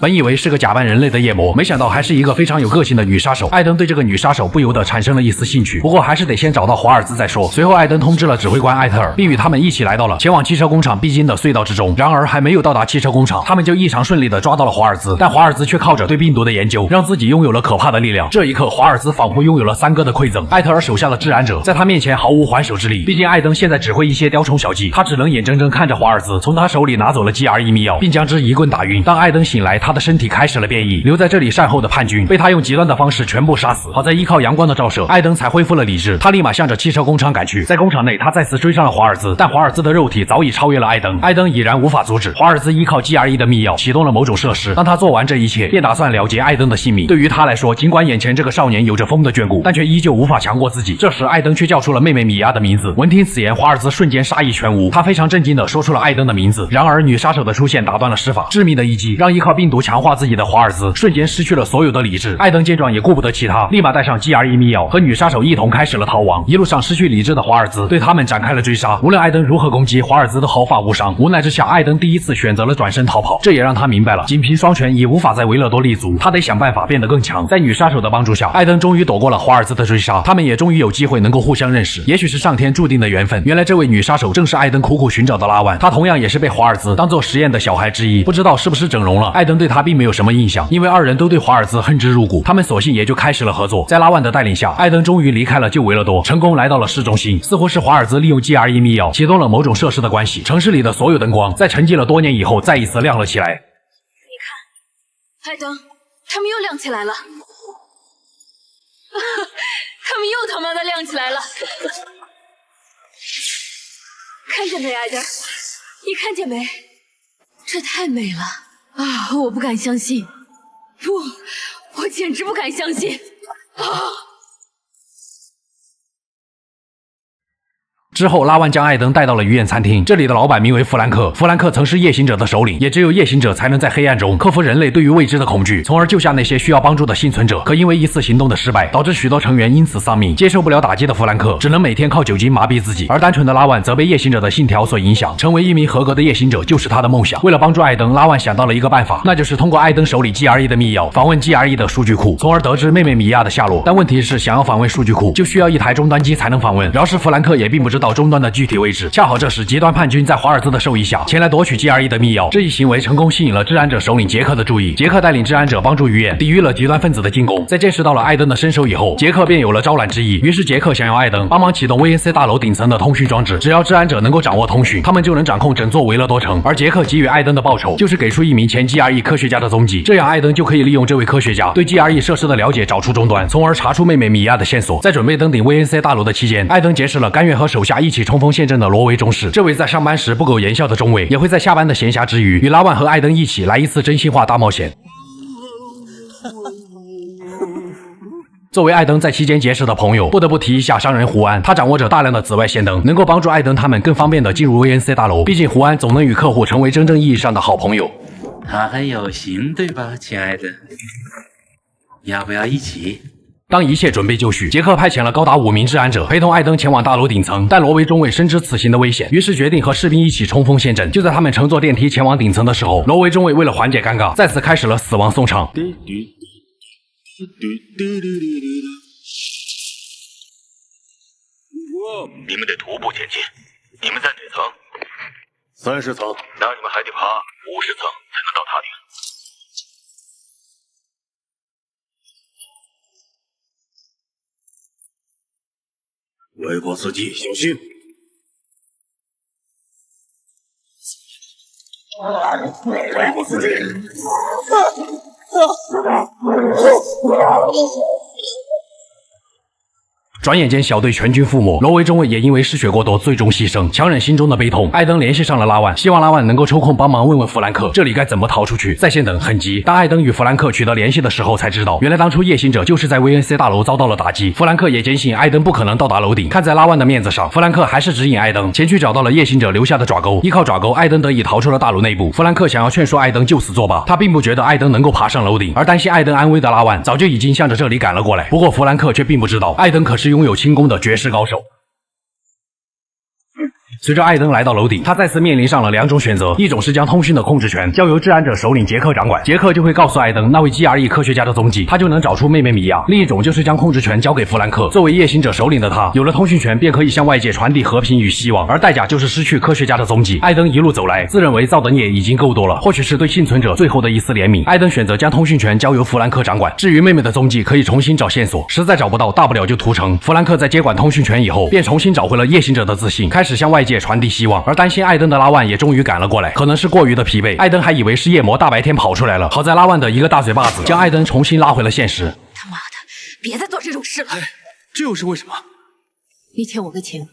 本以为是个假扮人类的夜魔，没想到还是一个非常有个性的女杀手。艾登对这个女杀手不由得产生了一丝兴趣，不过还是得先找到华尔兹再说。随后，艾登通知了指挥官艾特尔，并与他们一起来到了前往汽车工厂必经的隧道之中。然而，还没有到达汽车工厂，他们就异常顺利地抓到了华尔兹。但华尔兹却靠着对病毒的研究，让自己拥有了可怕的力量。这一刻，华尔兹仿佛拥有了三哥的馈赠。艾特尔手下的治安者在他面前毫无还手之力。毕竟艾登现在只会一些雕虫小技，他只能眼睁睁看着华尔兹从他手里拿走了 GRE 密钥，并将之一棍打晕。当艾登醒来，他的身体开始了变异，留在这里善后的叛军被他用极端的方式全部杀死。好在依靠阳光的照射，艾登才恢复了理智。他立马向着汽车工厂赶去。在工厂内，他再次追上了华尔兹，但华尔兹的肉体早已超越了艾登，艾登已然无法阻止。华尔兹依靠 GRE 的密钥启动了某种设施，当他做完这一切，便打算了结艾登的性命。对于他来说，尽管眼前这个少年有着风的眷顾，但却依旧无法强过自己。这时，艾登却叫出了妹妹米娅的名字。闻听此言，华尔兹瞬间杀意全无，他非常震惊地说出了艾登的名字。然而，女杀手的出现打断了施法，致命的一击让依靠病毒毒强化自己的华尔兹，瞬间失去了所有的理智。艾登见状也顾不得其他，立马带上 GRE 密钥和女杀手一同开始了逃亡。一路上失去理智的华尔兹对他们展开了追杀，无论艾登如何攻击，华尔兹都毫发无伤。无奈之下，艾登第一次选择了转身逃跑，这也让他明白了，仅凭双拳已无法在维勒多立足，他得想办法变得更强。在女杀手的帮助下，艾登终于躲过了华尔兹的追杀，他们也终于有机会能够互相认识。也许是上天注定的缘分，原来这位女杀手正是艾登苦苦寻找的拉万，她同样也是被华尔兹当做实验的小孩之一，不知道是不是整容了，艾登对她并没有什么印象，因为二人都对华尔兹恨之入骨，他们索性也就开始了合作。在拉万的带领下，艾登终于离开了旧维勒多，成功来到了市中心。似乎是华尔兹利用 GRE 密钥启动了某种设施的关系，城市里的所有灯光在沉寂了多年以后再一次亮了起来。你看，艾登，他们又亮起来了，他们又他妈的亮起来了。看见没，艾登？你看见没？这太美了啊！我不敢相信，不，我简直不敢相信啊！之后，拉万将艾登带到了鱼宴餐厅，这里的老板名为弗兰克。弗兰克曾是夜行者的首领，也只有夜行者才能在黑暗中克服人类对于未知的恐惧，从而救下那些需要帮助的幸存者。可因为一次行动的失败，导致许多成员因此丧命。接受不了打击的弗兰克只能每天靠酒精麻痹自己，而单纯的拉万则被夜行者的信条所影响，成为一名合格的夜行者就是他的梦想。为了帮助艾登，拉万想到了一个办法，那就是通过艾登手里 GRE 的密钥访问 GRE 的数据库，从而得知妹妹米娅的下落。但问题是，想要访问数据库，就需要一台终端机才能访问。饶是弗兰克也并不知道终端的具体位置。恰好这时，极端叛军在华尔兹的授意下前来夺取 GRE 的密钥，这一行为成功吸引了治安者首领杰克的注意。杰克带领治安者帮助鱼眼抵御了极端分子的进攻。在见识到了艾登的身手以后，杰克便有了招揽之意。于是杰克想要艾登帮忙启动 VNC 大楼顶层的通讯装置，只要治安者能够掌握通讯，他们就能掌控整座维勒多城。而杰克给予艾登的报酬就是给出一名前 GRE 科学家的踪迹，这样艾登就可以利用这位科学家对 GRE 设施的了解找出终端，从而查出妹妹米娅的线索。在准备登顶 VNC 大楼的期间，艾登结识了甘愿和手下一起冲锋陷阵的罗维中士。这位在上班时不苟言笑的中尉，也会在下班的闲暇之余与拉万和艾登一起来一次真心话大冒险。作为艾登在期间结识的朋友，不得不提一下商人胡安，他掌握着大量的紫外线灯，能够帮助艾登他们更方便的进入 VNC 大楼。毕竟胡安总能与客户成为真正意义上的好朋友。他很有心，对吧，亲爱的？要不要一起？当一切准备就绪，杰克派遣了高达5名治安者陪同艾登前往大楼顶层，但罗维中尉深知此行的危险，于是决定和士兵一起冲锋陷阵。就在他们乘坐电梯前往顶层的时候，罗维中尉为了缓解尴尬，再次开始了死亡颂唱。你们得徒步前进。你们在哪层？30层。那你们还得爬50层才能到塔顶。外国司机，小心！外国司机！转眼间，小队全军覆没，罗维中尉也因为失血过多最终牺牲。强忍心中的悲痛，艾登联系上了拉万，希望拉万能够抽空帮忙问问弗兰克这里该怎么逃出去。在线等很急，当艾登与弗兰克取得联系的时候，才知道原来当初夜行者就是在 VNC 大楼遭到了打击。弗兰克也坚信艾登不可能到达楼顶，看在拉万的面子上，弗兰克还是指引艾登前去找到了夜行者留下的爪钩。依靠爪钩，艾登得以逃出了大楼内部。弗兰克想要劝说艾登就此作罢，他并不觉得艾登能够爬上楼顶，而担心艾登安危的拉万早就已经向着这里赶了过来。不过弗兰克却并不知道，艾登可是拥有轻功的绝世高手。随着艾登来到楼顶，他再次面临上了2种选择，一种是将通讯的控制权交由治安者首领杰克掌管，杰克就会告诉艾登那位 GRE 科学家的踪迹，他就能找出妹妹米娅。另一种就是将控制权交给弗兰克，作为夜行者首领的他，有了通讯权便可以向外界传递和平与希望，而代价就是失去科学家的踪迹。艾登一路走来，自认为造的孽已经够多了，或许是对幸存者最后的一丝怜悯，艾登选择将通讯权交由弗兰克掌管。至于妹妹的踪迹，可以重新找线索，实在找不到，大不了就屠城。弗兰克在接管通讯权以后，便重新找回了夜行者的自信，开始向外界传递希望。而担心艾登的拉万也终于赶了过来，可能是过于的疲惫，艾登还以为是夜魔大白天跑出来了。好在拉万的一个大嘴巴子将艾登重新拉回了现实。他妈的，别再做这种事了！这又是为什么？你欠我个情，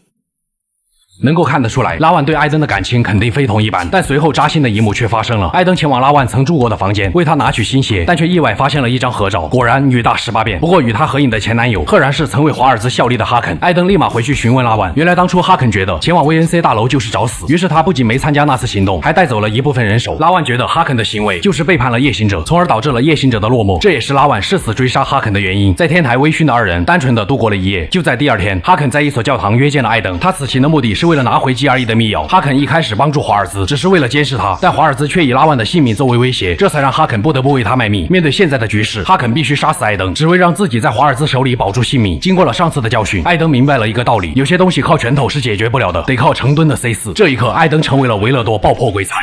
能够看得出来，拉万对艾登的感情肯定非同一般，但随后扎心的一幕却发生了。艾登前往拉万曾住过的房间，为他拿取新鞋，但却意外发现了一张合照，果然女大18变。不过与他合影的前男友，赫然是曾为华尔兹效力的哈肯。艾登立马回去询问拉万，原来当初哈肯觉得前往 VNC 大楼就是找死，于是他不仅没参加那次行动，还带走了一部分人手。拉万觉得哈肯的行为就是背叛了夜行者，从而导致了夜行者的落寞，这也是拉万誓死追杀哈肯的原因。在天台微醺的二人单纯的度过了一夜。就在第二天，哈肯在一所教堂约见了艾登，他此行的目的是为了拿回 GRE 的密钥。哈肯一开始帮助华尔兹只是为了监视他，但华尔兹却以拉万的性命作为威胁，这才让哈肯不得不为他卖命。面对现在的局势，哈肯必须杀死艾登，只为让自己在华尔兹手里保住性命。经过了上次的教训，艾登明白了一个道理，有些东西靠拳头是解决不了的，得靠成吨的 C4。这一刻，艾登成为了维勒多爆破鬼才。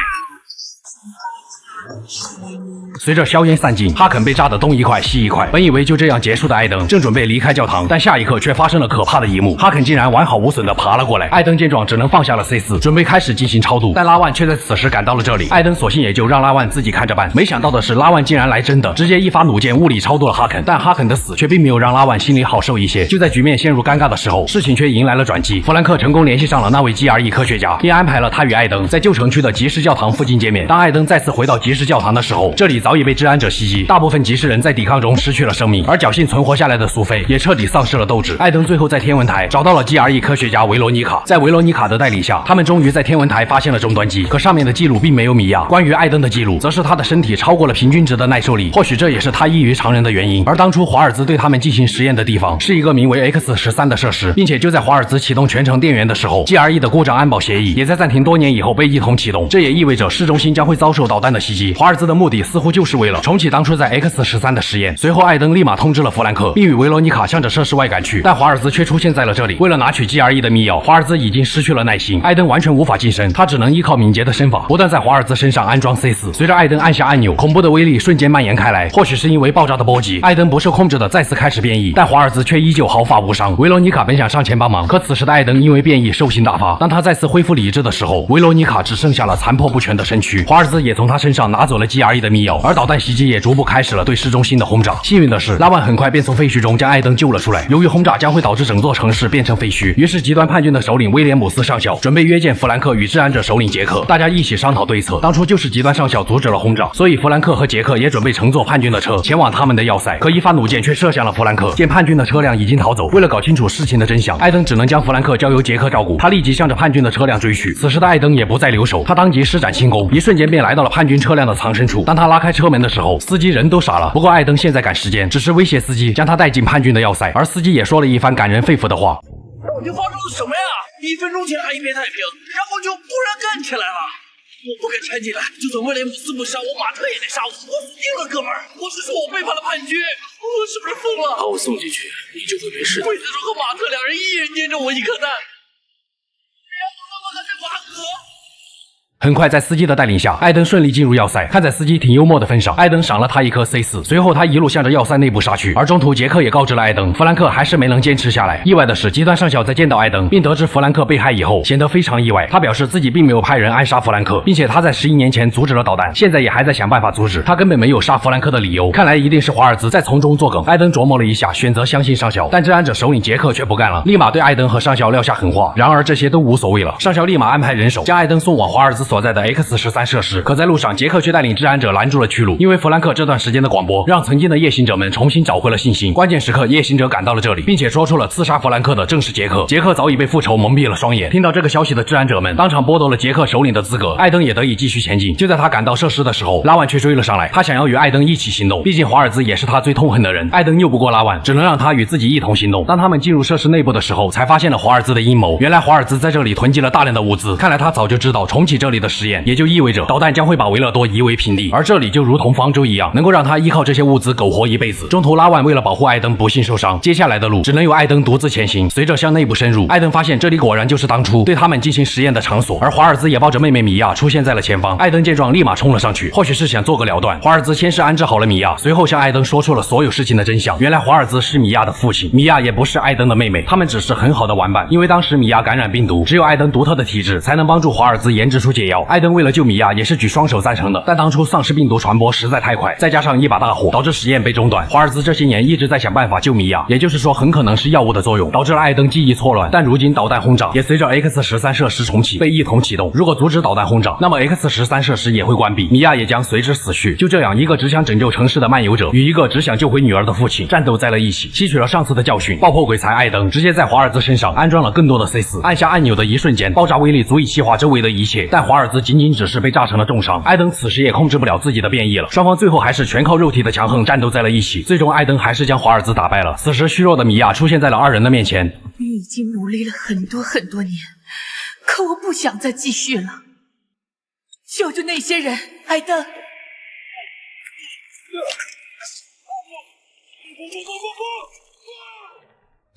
随着硝烟散尽，哈肯被炸得东一块西一块。本以为就这样结束的艾登，正准备离开教堂，但下一刻却发生了可怕的一幕，哈肯竟然完好无损地爬了过来。艾登见状，只能放下了 C4，准备开始进行超度，但拉万却在此时赶到了这里。艾登索性也就让拉万自己看着办。没想到的是，拉万竟然来真的，直接一发弩箭物理超度了哈肯。但哈肯的死却并没有让拉万心里好受一些。就在局面陷入尴尬的时候，事情却迎来了转机。弗兰克成功联系上了那位 GRE 科学家，并安排了他与艾登在旧城区的集市教堂附近见面。当艾登再次回到集市教堂的时候，这里早已被治安者袭击，大部分集市人在抵抗中失去了生命，而侥幸存活下来的苏菲也彻底丧失了斗志。艾登最后在天文台找到了 GRE 科学家维罗妮卡，在维罗妮卡的带领下，他们终于在天文台发现了终端机，可上面的记录并没有米娅。关于艾登的记录，则是他的身体超过了平均值的耐受力，或许这也是他异于常人的原因。而当初华尔兹对他们进行实验的地方，是一个名为 X13的设施，并且就在华尔兹启动全程电源的时候 ，GRE 的故障安保协议也在暂停多年以后被一同启动。这也意味着市中心将会遭受导弹的袭击。华尔兹的目的似乎就是为了重启当初在 X13的实验。随后，艾登立马通知了弗兰克，并与维罗妮卡向着设施外赶去，但华尔兹却出现在了这里。为了拿取 GRE 的密钥，华尔兹已经失去了耐心，艾登完全无法近身，他只能依靠敏捷的身法，不断在华尔兹身上安装 C4。随着艾登按下按钮，恐怖的威力瞬间蔓延开来。或许是因为爆炸的波及，艾登不受控制的再次开始变异，但华尔兹却依旧毫发无伤。维罗妮卡本想上前帮忙，可此时的艾登因为变异兽性大发。当他再次恢复理智的时候，维罗妮卡只剩下了残破不全的身躯。华尔兹也从他身上拿走了 GRE 的密钥，而导弹袭击也逐步开始了对市中心的轰炸。幸运的是，拉万很快便从废墟中将艾登救了出来。由于轰炸将会导致整座城市变成废墟，于是极端叛军的首领威廉姆斯上校准备约见弗兰克与治安者首领杰克，大家一起商讨对策。当初就是极端上校阻止了轰炸，所以弗兰克和杰克也准备乘坐叛军的车前往他们的要塞。可一发弩箭却射向了弗兰克，见叛军的车辆已经逃走，为了搞清楚事情的真相，艾登只能将弗兰克交由杰克照顾。他立即向着叛军的车辆追去。此时的艾登也不再留手，他当即施展轻功，一瞬间便来到了叛军车辆的藏身处。当他拉开车门的时候，司机人都傻了。不过艾登现在赶时间，只是威胁司机将他带进叛军的要塞，而司机也说了一番感人肺腑的话。到底发生了什么呀？1分钟前还一片太平，然后就突然干起来了。我不该掺进来，就算威廉姆斯不杀我，马特也得杀我。我死定了，哥们儿！我是说我背叛了叛军，我是不是疯了？把我送进去，你就会没事的。刽子手和马特两人一人捏着我一颗蛋，然后他们还在拔河。很快，在司机的带领下，艾登顺利进入要塞。看在司机挺幽默的份上，艾登赏了他一颗 C4。随后，他一路向着要塞内部杀去。而中途，杰克也告知了艾登，弗兰克还是没能坚持下来。意外的是，极端上校在见到艾登并得知弗兰克被害以后，显得非常意外。他表示自己并没有派人暗杀弗兰克，并且他在11年前阻止了导弹，现在也还在想办法阻止。他根本没有杀弗兰克的理由。看来一定是华尔兹在从中作梗。艾登琢磨了一下，选择相信上校，但治安者首领杰克却不干了，立马对艾登和上校撂下狠话。然而这些都无所谓了，上校立马安排人手将艾登送往华尔兹所在的 X13设施。可在路上，杰克却带领治安者拦住了去路，因为弗兰克这段时间的广播让曾经的夜行者们重新找回了信心。关键时刻，夜行者赶到了这里，并且说出了刺杀弗兰克的正是杰克。杰克早已被复仇蒙蔽了双眼，听到这个消息的治安者们当场剥夺了杰克首领的资格，艾登也得以继续前进。就在他赶到设施的时候，拉万却追了上来，他想要与艾登一起行动，毕竟华尔兹也是他最痛恨的人。艾登拗不过拉万，只能让他与自己一同行动。当他们进入设施内部的时候，才发现了华尔兹的阴谋。原来华尔兹在这里囤积了大量的物资，看来他早就知道重启这里的实验，也就意味着导弹将会把维勒多夷为平地，而这里就如同方舟一样，能够让他依靠这些物资苟活一辈子。中途拉万为了保护艾登不幸受伤，接下来的路只能由艾登独自前行。随着向内部深入，艾登发现这里果然就是当初对他们进行实验的场所，而华尔兹也抱着妹妹米娅出现在了前方。艾登见状立马冲了上去，或许是想做个了断。华尔兹先是安置好了米娅，随后向艾登说出了所有事情的真相。原来华尔兹是米娅的父亲，米娅也不是艾登的妹妹，他们只是很好的玩伴。因为当时米娅感染病毒，只有艾登独特的体质才能帮助华尔兹研制出解药。艾登为了救米娅也是举双手赞成的，但当初丧尸病毒传播实在太快，再加上一把大火，导致实验被中断。华尔兹这些年一直在想办法救米娅，也就是说很可能是药物的作用导致了艾登记忆错乱。但如今导弹轰炸也随着 X13设施重启被一同启动，如果阻止导弹轰炸，那么 X13设施也会关闭，米娅也将随之死去。就这样，一个只想拯救城市的漫游者与一个只想救回女儿的父亲战斗在了一起。吸取了上次的教训，爆破鬼才艾登直接在华尔兹身上安装了更多的 C4， 按下按钮的一瞬间，爆炸威力足以气化周围的一切，但华尔兹仅仅只是被炸成了重伤。艾登此时也控制不了自己的变异了，双方最后还是全靠肉体的强横战斗在了一起，最终艾登还是将华尔兹打败了。此时虚弱的米娅出现在了二人的面前。你已经努力了很多年，可我不想再继续了。救救那些人，艾登！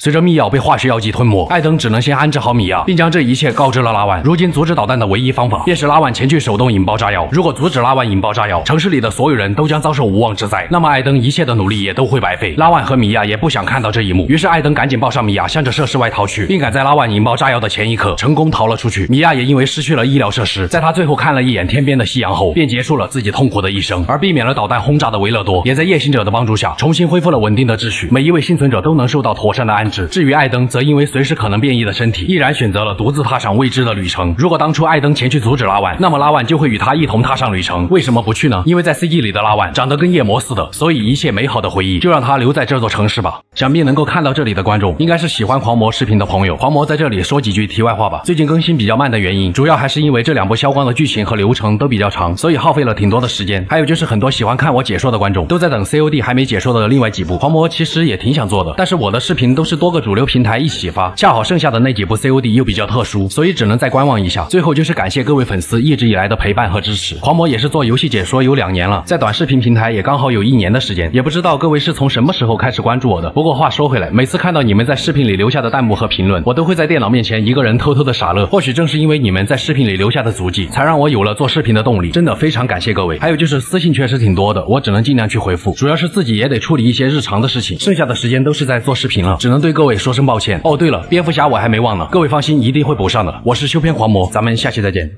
随着密药被化学药剂吞没，艾登只能先安置好米娅，并将这一切告知了拉万。如今阻止导弹的唯一方法，便是拉万前去手动引爆炸药。如果阻止拉万引爆炸药，城市里的所有人都将遭受无妄之灾，那么艾登一切的努力也都会白费。拉万和米娅也不想看到这一幕，于是艾登赶紧抱上米娅，向着设施外逃去，并赶在拉万引爆炸药的前一刻成功逃了出去。米娅也因为失去了医疗设施，在她最后看了一眼天边的夕阳后，便结束了自己痛苦的一生。而避免了导弹轰炸的维勒多，也在夜行者的帮助下重新恢复了稳定的秩序，每一位幸存者都能受到妥善的安置。至于艾登，则因为随时可能变异的身体，毅然选择了独自踏上未知的旅程。如果当初艾登前去阻止拉万，那么拉万就会与他一同踏上旅程。为什么不去呢？因为在 CG 里的拉万长得跟夜魔似的，所以一切美好的回忆就让他留在这座城市吧。想必能够看到这里的观众，应该是喜欢狂魔视频的朋友。狂魔在这里说几句题外话吧。最近更新比较慢的原因，主要还是因为这两部消光的剧情和流程都比较长，所以耗费了挺多的时间。还有就是很多喜欢看我解说的观众都在等 COD 还没解说的另外几部。狂魔其实也挺想做的，但是我的视频都是多个主流平台一起发，恰好剩下的那几部 COD 又比较特殊，所以只能再观望一下。最后就是感谢各位粉丝一直以来的陪伴和支持。狂魔也是做游戏解说有2年了，在短视频平台也刚好有1年的时间，也不知道各位是从什么时候开始关注我的。不过话说回来，每次看到你们在视频里留下的弹幕和评论，我都会在电脑面前一个人偷偷的傻乐。或许正是因为你们在视频里留下的足迹，才让我有了做视频的动力。真的非常感谢各位。还有就是私信确实挺多的，我只能尽量去回复，主要是自己也得处理一些日常的事情，剩下的时间都是在做视频了，只能对各位说声抱歉。哦对了，蝙蝠侠我还没忘呢，各位放心，一定会补上的。我是修片狂魔，咱们下期再见。